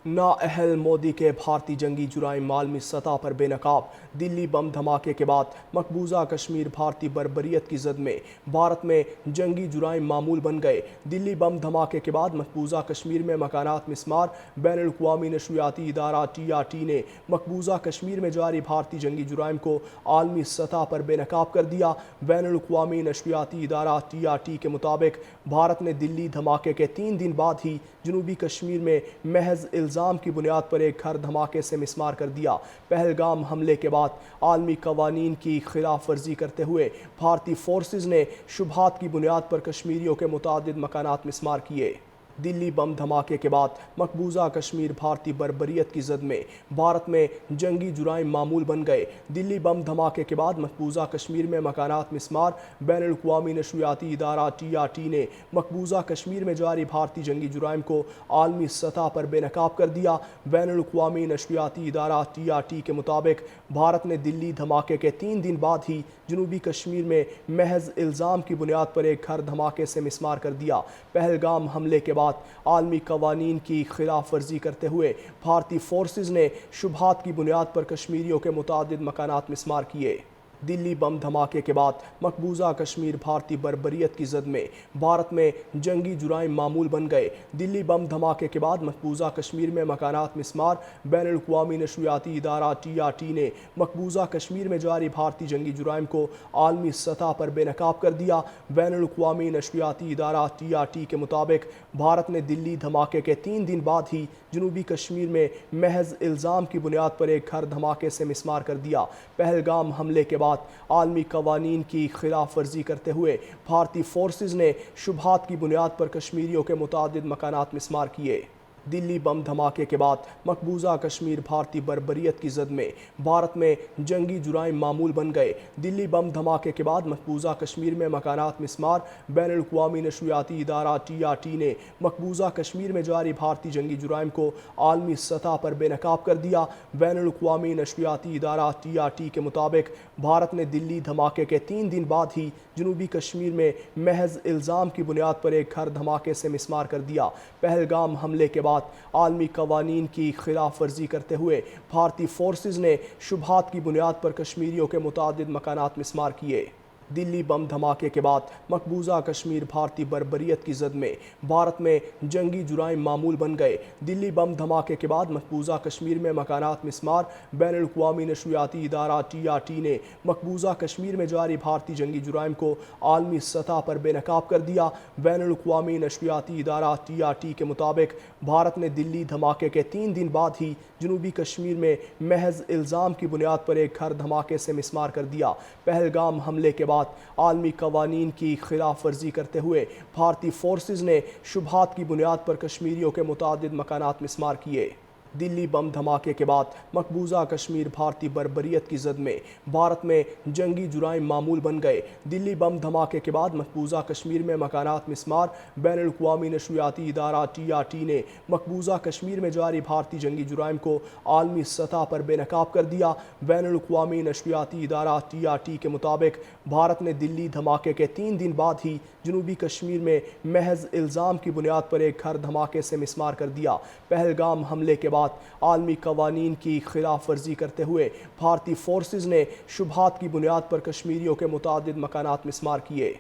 نااہل مودی کے بھارتی جنگی جرائم عالمی سطح پر بے نقاب۔ دلی بم دھماکے کے بعد مقبوضہ کشمیر بھارتی بربریت کی زد میں، بھارت میں جنگی جرائم معمول بن گئے۔ دلی بم دھماکے کے بعد مقبوضہ کشمیر میں مکانات مسمار۔ بین الاقوامی نشریاتی ادارہ TRT نے مقبوضہ کشمیر میں جاری بھارتی جنگی جرائم کو عالمی سطح پر بے نقاب کر دیا۔ بین الاقوامی نشریاتی ادارہ TRT کے مطابق بھارت نے دلی دھماکے کے 3 دن بعد ہی جنوبی کشمیر میں محض الزام کی بنیاد پر ایک گھر دھماکے سے مسمار کر دیا۔ پہلگام حملے کے بعد عالمی قوانین کی خلاف ورزی کرتے ہوئے بھارتی فورسز نے شبہات کی بنیاد پر کشمیریوں کے متعدد مکانات مسمار کیے۔ دلی بم دھماکے کے بعد مقبوضہ کشمیر بھارتی بربریت کی زد میں، بھارت میں جنگی جرائم معمول بن گئے۔ دلی بم دھماکے کے بعد مقبوضہ کشمیر میں مکانات مسمار۔ بین الاقوامی نشریاتی ادارہ TRT نے مقبوضہ کشمیر میں جاری بھارتی جنگی جرائم کو عالمی سطح پر بے نقاب کر دیا۔ بین الاقوامی نشریاتی ادارہ TRT کے مطابق بھارت نے دلی دھماکے کے 3 دن بعد ہی جنوبی کشمیر میں محض الزام کی بنیاد پر ایک گھر دھماکے سے مسمار کر دیا۔ پہلگام حملے کے بعد عالمی قوانین کی خلاف ورزی کرتے ہوئے بھارتی فورسز نے شبہات کی بنیاد پر کشمیریوں کے متعدد مکانات مسمار کیے۔ دلی بم دھماکے کے بعد مقبوضہ کشمیر بھارتی بربریت کی زد میں، بھارت میں جنگی جرائم معمول بن گئے۔ دلی بم دھماکے کے بعد مقبوضہ کشمیر میں مکانات مسمار۔ بین الاقوامی نشریاتی ادارہ TRT نے مقبوضہ کشمیر میں جاری بھارتی جنگی جرائم کو عالمی سطح پر بے نقاب کر دیا۔ بین الاقوامی نشریاتی ادارہ TRT کے مطابق بھارت نے دلی دھماکے کے 3 دن بعد ہی جنوبی کشمیر میں محض الزام کی بنیاد پر ایک گھر دھماکے سے مسمار کر دیا۔ پہلگام حملے کے بعد عالمی قوانین کی خلاف ورزی کرتے ہوئے بھارتی فورسز نے شبہات کی بنیاد پر کشمیریوں کے متعدد مکانات مسمار کیے۔ دلی بم دھماکے کے بعد مقبوضہ کشمیر بھارتی بربریت کی زد میں، بھارت میں جنگی جرائم معمول بن گئے۔ دلی بم دھماکے کے بعد مقبوضہ کشمیر میں مکانات مسمار۔ بین الاقوامی نشریاتی ادارہ TRT نے مقبوضہ کشمیر میں جاری بھارتی جنگی جرائم کو عالمی سطح پر بے نقاب کر دیا۔ بین الاقوامی نشریاتی ادارہ TRT کے مطابق بھارت نے دلی دھماکے کے 3 دن بعد ہی جنوبی کشمیر میں محض الزام کی بنیاد پر ایک گھر دھماکے سے مسمار کر دیا۔ پہلگام حملے کے بعد عالمی قوانین کی خلاف ورزی کرتے ہوئے بھارتی فورسز نے شبہات کی بنیاد پر کشمیریوں کے متعدد مکانات مسمار کیے۔ دلی بم دھماکے کے بعد مقبوضہ کشمیر بھارتی بربریت کی زد میں، بھارت میں جنگی جرائم معمول بن گئے۔ دلی بم دھماکے کے بعد مقبوضہ کشمیر میں مکانات مسمار۔ بین الاقوامی نشریاتی ادارہ TRT نے مقبوضہ کشمیر میں جاری بھارتی جنگی جرائم کو عالمی سطح پر بے نقاب کر دیا۔ بین الاقوامی نشریاتی ادارہ TRT کے مطابق بھارت نے دلی دھماکے کے 3 دن بعد ہی جنوبی کشمیر میں محض الزام کی بنیاد پر ایک گھر دھماکے سے مسمار کر دیا۔ پہلگام حملے کے بعد عالمی قوانین کی خلاف ورزی کرتے ہوئے بھارتی فورسز نے شبہات کی بنیاد پر کشمیریوں کے متعدد مکانات مسمار کیے۔ دلی بم دھماکے کے بعد مقبوضہ کشمیر بھارتی بربریت کی زد میں، بھارت میں جنگی جرائم معمول بن گئے۔ دلی بم دھماکے کے بعد مقبوضہ کشمیر میں مکانات مسمار۔ بین الاقوامی نشریاتی ادارہ TRT نے مقبوضہ کشمیر میں جاری بھارتی جنگی جرائم کو عالمی سطح پر بے نقاب کر دیا۔ بین الاقوامی نشریاتی ادارہ TRT کے مطابق بھارت نے دلی دھماکے کے 3 دن بعد ہی جنوبی کشمیر میں محض الزام کی بنیاد پر ایک گھر دھماکے سے مسمار کر دیا۔ پہلگام حملے کے بعد عالمی قوانین کی خلاف ورزی کرتے ہوئے بھارتی فورسز نے شبہات کی بنیاد پر کشمیریوں کے متعدد مکانات مسمار کیے۔